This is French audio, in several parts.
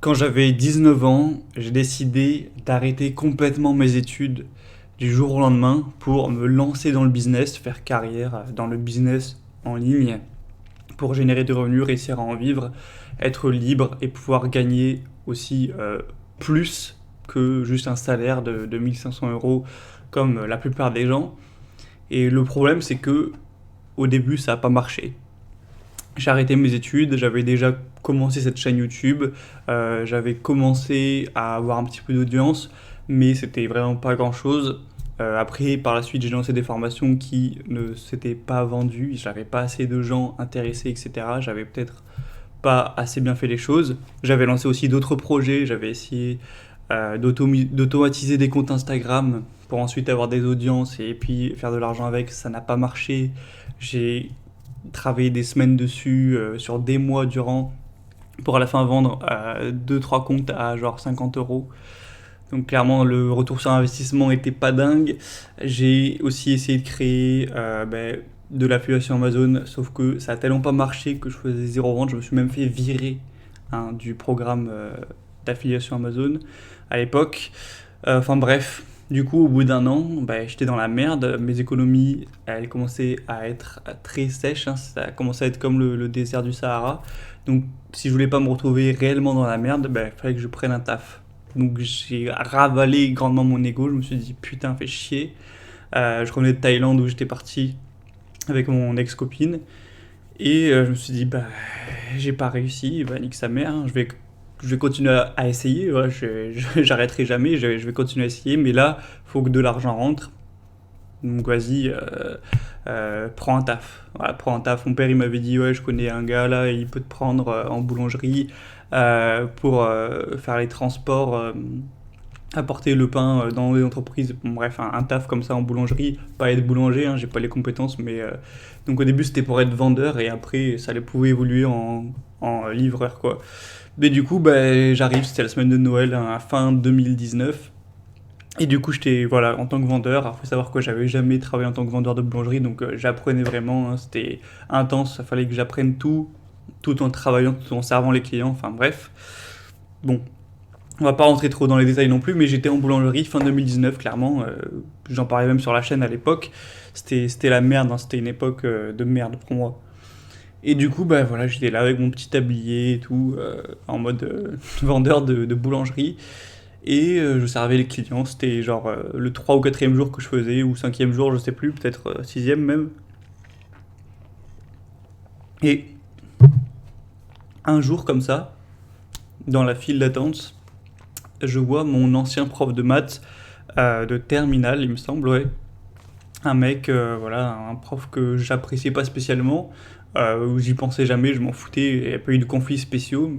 Quand j'avais 19 ans, j'ai décidé d'arrêter complètement mes études du jour au lendemain pour me lancer dans le business, faire carrière dans le business en ligne, pour générer des revenus, réussir à en vivre, être libre et pouvoir gagner aussi plus que juste un salaire de 1 500 € comme la plupart des gens. Et le problème, c'est que au début, ça n'a pas marché. J'ai arrêté mes études, j'avais déjà commencé cette chaîne YouTube, j'avais commencé à avoir un petit peu d'audience, mais c'était vraiment pas grand chose. Après, par la suite, j'ai lancé des formations qui ne s'étaient pas vendues, j'avais pas assez de gens intéressés, etc. J'avais peut-être pas assez bien fait les choses. J'avais lancé aussi d'autres projets, j'avais essayé d'automatiser des comptes Instagram pour ensuite avoir des audiences et puis faire de l'argent avec, ça n'a pas marché. J'ai travaillé des semaines dessus, sur des mois durant, pour à la fin vendre 2-3 comptes à genre 50 €. Donc clairement le retour sur investissement était pas dingue. J'ai aussi essayé de créer de l'affiliation Amazon, sauf que ça a tellement pas marché que je faisais zéro vente. Je me suis même fait virer du programme d'affiliation Amazon à l'époque. Enfin bref, du coup, au bout d'un an, j'étais dans la merde. Mes économies, elles commençaient à être très sèches, hein. Ça a commencé à être comme le désert du Sahara. Donc, si je voulais pas me retrouver réellement dans la merde, il fallait que je prenne un taf. Donc, j'ai ravalé grandement mon ego. Je me suis dit, putain, fais chier. Je revenais de Thaïlande où j'étais parti avec mon ex-copine. Et je me suis dit, j'ai pas réussi, nique sa mère, hein. Je vais continuer à essayer, ouais, j'arrêterai jamais, je vais continuer à essayer, mais là, faut que de l'argent rentre. Donc vas-y, prends un taf. Voilà, prends un taf. Mon père, il m'avait dit, ouais, je connais un gars là, il peut te prendre en boulangerie pour faire les transports, apporter le pain dans les entreprises. Bon, bref, un taf comme ça en boulangerie, pas être boulanger, hein, j'ai pas les compétences, mais donc au début c'était pour être vendeur et après ça allait pouvait évoluer en livreur quoi. Mais du coup, j'arrive, c'était la semaine de Noël, hein, à fin 2019. Et du coup, j'étais voilà, en tant que vendeur. Alors, faut savoir que j'avais jamais travaillé en tant que vendeur de boulangerie, donc j'apprenais vraiment, hein. C'était intense, il fallait que j'apprenne tout en travaillant, tout en servant les clients. Enfin bref. Bon, on va pas rentrer trop dans les détails non plus, mais j'étais en boulangerie fin 2019, clairement. J'en parlais même sur la chaîne à l'époque. C'était la merde, hein, c'était une époque de merde pour moi. Et du coup, voilà, j'étais là avec mon petit tablier et tout, en mode vendeur de boulangerie. Et je servais les clients, c'était genre le 3 ou quatrième jour que je faisais, ou cinquième jour, je sais plus, peut-être sixième même. Et un jour comme ça, dans la file d'attente, je vois mon ancien prof de maths de terminale, il me semble, ouais. Un mec, voilà, un prof que j'appréciais pas spécialement, où j'y pensais jamais, je m'en foutais, il n'y a pas eu de conflit spécial,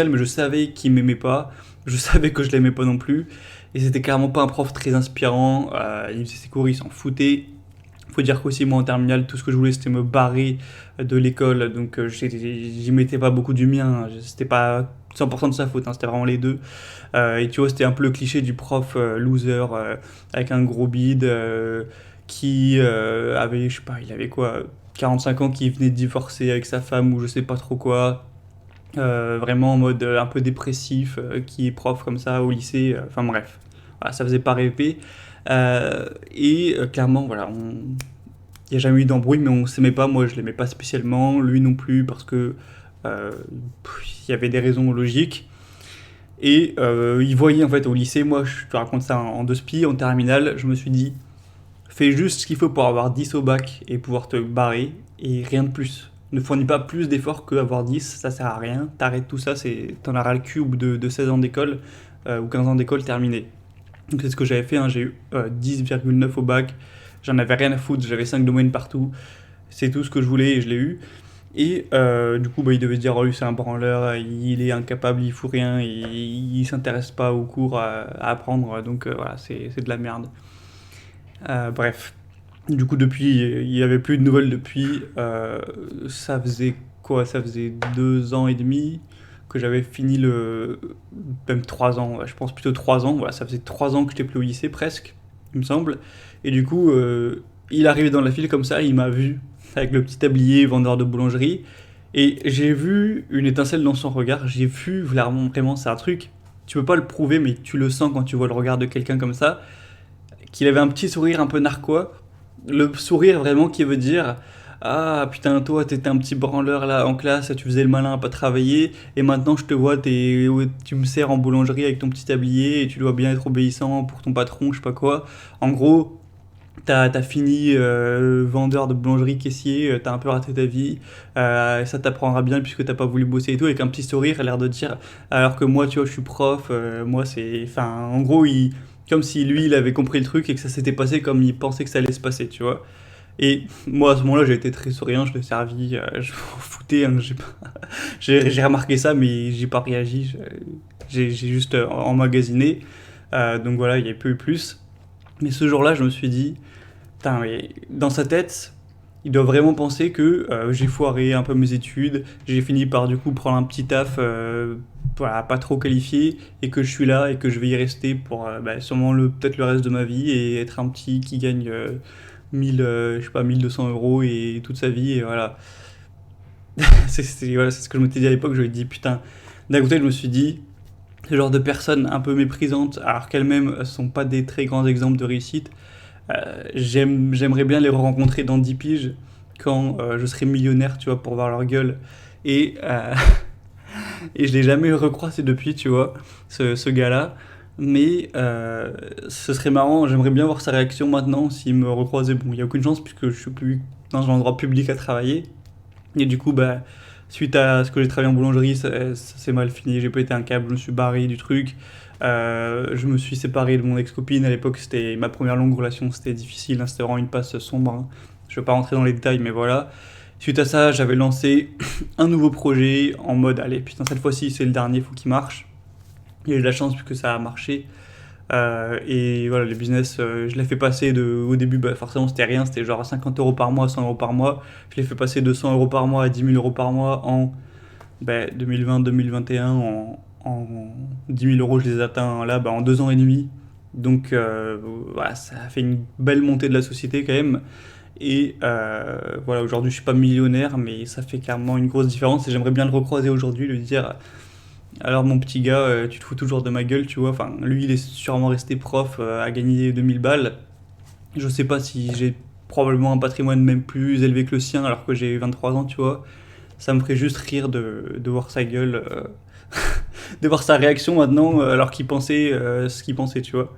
mais je savais qu'il m'aimait pas, je savais que je l'aimais pas non plus, et c'était clairement pas un prof très inspirant, il faisait ses cours, il s'en foutait. Faut dire qu'aussi moi en terminale, tout ce que je voulais c'était me barrer de l'école, donc j'y mettais pas beaucoup du mien, c'était pas 100% de sa faute, hein, c'était vraiment les deux. Et tu vois, c'était un peu le cliché du prof loser avec un gros bide qui avait, je sais pas, il avait quoi, 45 ans, qui venait de divorcer avec sa femme ou je sais pas trop quoi. Vraiment en mode un peu dépressif, qui est prof comme ça au lycée. Enfin bref, voilà, ça faisait pas rêver. Et clairement, voilà, il n'y a jamais eu d'embrouille, mais on s'aimait pas. Moi, je l'aimais pas spécialement, lui non plus, parce que euh, il y avait des raisons logiques. Et il voyait en fait au lycée, moi je te raconte ça en deux spies, en terminale, je me suis dit, fais juste ce qu'il faut pour avoir 10 au bac et pouvoir te barrer, et rien de plus. Ne fournis pas plus d'efforts que avoir 10, ça sert à rien, t'arrêtes tout ça, t'en auras le cul au bout de 16 ans d'école, ou 15 ans d'école terminé. Donc c'est ce que j'avais fait, hein, j'ai eu 10,9 au bac, j'en avais rien à foutre, j'avais 5 domaines partout, c'est tout ce que je voulais et je l'ai eu. Et du coup, il devait se dire, oh, lui, c'est un branleur, il est incapable, il fout rien, il s'intéresse pas aux cours à apprendre, donc voilà, c'est de la merde. Bref. Du coup, depuis, il n'y avait plus de nouvelles depuis. Ça faisait quoi? Ça faisait 2 ans et demi que j'avais fini le. Même 3 ans, ouais, je pense plutôt 3 ans. Voilà, ça faisait 3 ans que j'étais plus au lycée, presque, il me semble. Et du coup, il arrivait dans la file comme ça, il m'a vu avec le petit tablier vendeur de boulangerie. Et j'ai vu une étincelle dans son regard, j'ai vu vraiment, c'est un truc, tu peux pas le prouver, mais tu le sens quand tu vois le regard de quelqu'un comme ça, qu'il avait un petit sourire un peu narquois, le sourire vraiment qui veut dire ah putain, toi t'étais un petit branleur là en classe, tu faisais le malin à pas travailler, et maintenant je te vois, ouais, tu me sers en boulangerie avec ton petit tablier, et tu dois bien être obéissant pour ton patron, je sais pas quoi. En gros, t'as fini vendeur de boulangerie, caissier, t'as un peu raté ta vie, ça t'apprendra bien puisque t'as pas voulu bosser et tout, avec un petit sourire, l'air de dire, alors que moi, tu vois, je suis prof, moi c'est. Enfin, en gros, comme si lui, il avait compris le truc et que ça s'était passé comme il pensait que ça allait se passer, tu vois. Et moi, à ce moment-là, j'ai été très souriant, je l'ai servi, je m'en foutais, hein, j'ai remarqué ça, mais j'ai pas réagi, j'ai juste emmagasiné. Donc voilà, il y a peu eu plus. Mais ce jour-là, je me suis dit, putain, mais dans sa tête, il doit vraiment penser que j'ai foiré un peu mes études, j'ai fini par du coup prendre un petit taf voilà, pas trop qualifié, et que je suis là et que je vais y rester pour sûrement peut-être le reste de ma vie et être un petit qui gagne 1000, je sais pas, 1200 € et toute sa vie, et voilà. Voilà, c'est ce que je m'étais dit à l'époque, je me dit putain, d'un côté je me suis dit, ce genre de personnes un peu méprisantes, alors qu'elles-mêmes sont pas des très grands exemples de réussite, j'aimerais bien les rencontrer dans 10 piges quand je serai millionnaire, tu vois, pour voir leur gueule. Et, et je l'ai jamais recroisé depuis, tu vois, ce gars-là. Mais ce serait marrant, j'aimerais bien voir sa réaction maintenant s'il me recroisait. Bon, il n'y a aucune chance puisque je suis plus dans un endroit public à travailler. Et du coup, suite à ce que j'ai travaillé en boulangerie, ça s'est mal fini. J'ai pété un câble, je me suis barré du truc. Je me suis séparé de mon ex-copine. À l'époque, c'était ma première longue relation, c'était difficile, hein, c'était vraiment une passe sombre, hein. Je ne vais pas rentrer dans les détails, mais voilà. Suite à ça, j'avais lancé un nouveau projet en mode, allez, putain, cette fois-ci, c'est le dernier, faut qu'il marche. Il y a eu de la chance puisque ça a marché. Et voilà, le business, je l'ai fait passer au début, forcément c'était rien, c'était genre 50 € par mois, 100 € par mois. Je l'ai fait passer de 100 € par mois à 10 000 € par mois en 2020-2021. En 10 000 € je les ai atteints là en 2 ans et demi. Donc voilà, ça a fait une belle montée de la société quand même. Et voilà, aujourd'hui je suis pas millionnaire, mais ça fait carrément une grosse différence et j'aimerais bien le recroiser aujourd'hui, lui dire alors mon petit gars, tu te fous toujours de ma gueule, tu vois. Enfin, lui, il est sûrement resté prof à gagner 2000 balles. Je sais pas si j'ai probablement un patrimoine même plus élevé que le sien alors que j'ai 23 ans, tu vois. Ça me ferait juste rire de voir sa gueule, de voir sa réaction maintenant alors qu'il pensait ce qu'il pensait, tu vois.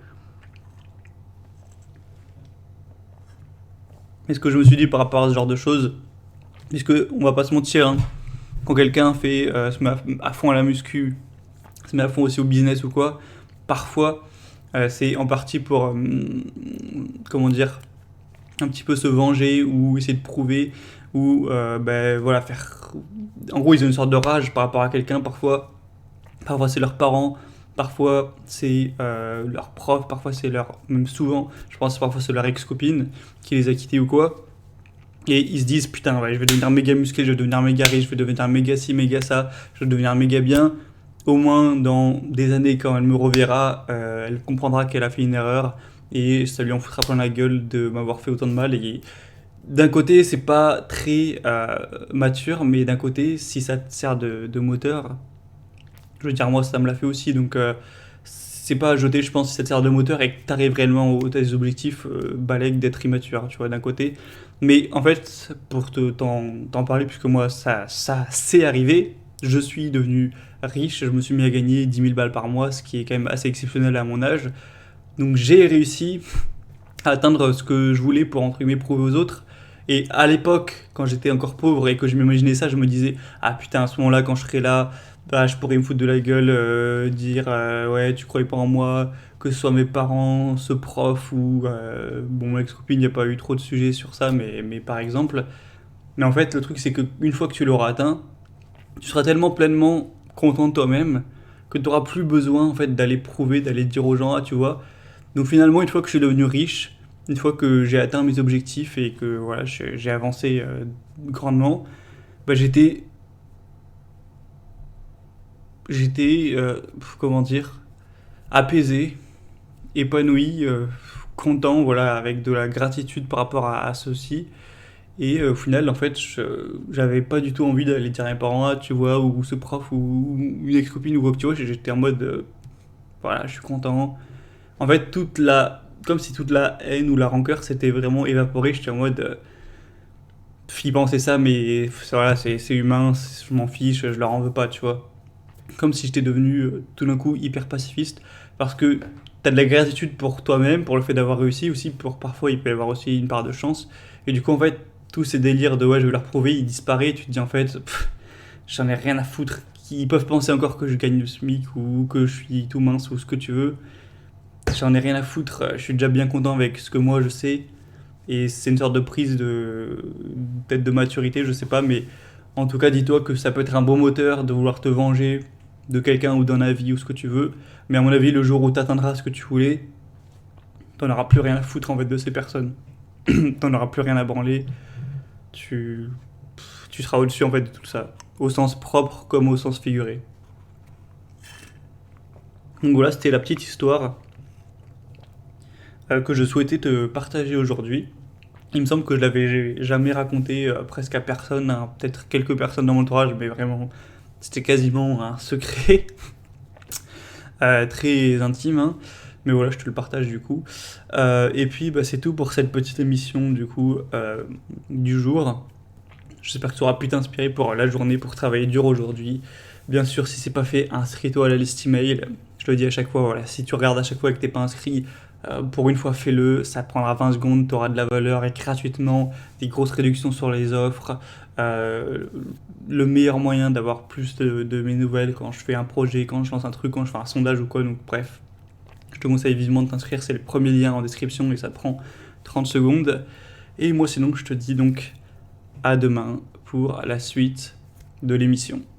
Et ce que je me suis dit par rapport à ce genre de choses, puisque on va pas se mentir, hein, quand quelqu'un se met à fond à la muscu, se met à fond aussi au business ou quoi, parfois c'est en partie pour, comment dire, un petit peu se venger ou essayer de prouver ou voilà, faire. En gros, ils ont une sorte de rage par rapport à quelqu'un, parfois c'est leurs parents, parfois c'est leurs profs, parfois c'est leur. Même souvent, je pense parfois c'est leur ex-copine qui les a quittés ou quoi. Et ils se disent putain, ouais, je vais devenir méga musclé, je vais devenir méga riche, je vais devenir méga ci, méga ça, je vais devenir méga bien. Au moins dans des années, quand elle me reverra, elle comprendra qu'elle a fait une erreur et ça lui en foutra plein la gueule de m'avoir fait autant de mal. Et d'un côté, c'est pas très mature, mais d'un côté, si ça te sert de moteur, je veux dire, moi, ça me l'a fait aussi. Donc, c'est pas à jeter, je pense, si ça te sert de moteur et que t'arrives réellement aux tes objectifs, balèque d'être immature, tu vois, d'un côté. Mais en fait, pour t'en parler, puisque moi, ça c'est arrivé, je suis devenu riche, je me suis mis à gagner 10 000 balles par mois, ce qui est quand même assez exceptionnel à mon âge. Donc, j'ai réussi à atteindre ce que je voulais pour, entre guillemets, prouver aux autres. Et à l'époque, quand j'étais encore pauvre et que je m'imaginais ça, je me disais, ah putain, à ce moment-là, quand je serai là, je pourrais me foutre de la gueule, dire, ouais, tu croyais pas en moi, que ce soit mes parents, ce prof ou, bon, mon ex-copine, il n'y a pas eu trop de sujets sur ça, mais par exemple. Mais en fait, le truc, c'est qu'une fois que tu l'auras atteint, tu seras tellement pleinement content de toi-même que tu n'auras plus besoin, en fait, d'aller prouver, d'aller dire aux gens, ah, tu vois. Donc finalement, une fois que je suis devenu riche, une fois que j'ai atteint mes objectifs et que voilà, j'ai avancé grandement, j'étais, comment dire, apaisé, épanoui, content, voilà, avec de la gratitude par rapport à ceci. Et au final, en fait, j'avais pas du tout envie d'aller dire à mes parents, ah, tu vois, ou ce prof, ou une ex-copine, ou quoi que tu vois, j'étais en mode, voilà, je suis content. En fait, comme si toute la haine ou la rancœur s'était vraiment évaporée, j'étais en mode, flippant, c'est ça, mais voilà, c'est humain, je m'en fiche, je leur en veux pas, tu vois. Comme si j'étais devenu tout d'un coup hyper pacifiste, parce que t'as de la gratitude pour toi-même, pour le fait d'avoir réussi, aussi pour parfois il peut y avoir aussi une part de chance. Et du coup, en fait, tous ces délires de ouais, je vais leur prouver, ils disparaissent, et tu te dis en fait, j'en ai rien à foutre. Ils peuvent penser encore que je gagne le SMIC ou que je suis tout mince ou ce que tu veux. J'en ai rien à foutre, je suis déjà bien content avec ce que moi je sais. Et c'est une sorte de prise peut-être de maturité, je sais pas, mais en tout cas, dis-toi que ça peut être un bon moteur de vouloir te venger de quelqu'un ou d'un avis ou ce que tu veux. Mais à mon avis, le jour où tu atteindras ce que tu voulais, t'en auras plus rien à foutre en fait de ces personnes. T'en auras plus rien à branler. Tu, tu seras au-dessus en fait de tout ça, au sens propre comme au sens figuré. Donc voilà, c'était la petite histoire que je souhaitais te partager aujourd'hui. Il me semble que je l'avais jamais raconté presque à personne, à peut-être quelques personnes dans mon entourage, mais vraiment, c'était quasiment un secret très intime, hein. Mais voilà, je te le partage du coup. Et puis, bah, c'est tout pour cette petite émission du coup du jour. J'espère que tu auras pu t'inspirer pour la journée, pour travailler dur aujourd'hui. Bien sûr, si c'est pas fait, inscris-toi à la liste email. Je le dis à chaque fois, voilà, si tu regardes à chaque fois et que t'es pas inscrit, pour une fois fais-le, ça prendra 20 secondes, tu auras de la valeur et gratuitement, des grosses réductions sur les offres. Euh, le meilleur moyen d'avoir plus de mes nouvelles quand je fais un projet, quand je lance un truc, quand je fais un sondage ou quoi, donc bref. Je te conseille vivement de t'inscrire, c'est le premier lien en description et ça prend 30 secondes. Et moi sinon, je te dis donc à demain pour la suite de l'émission.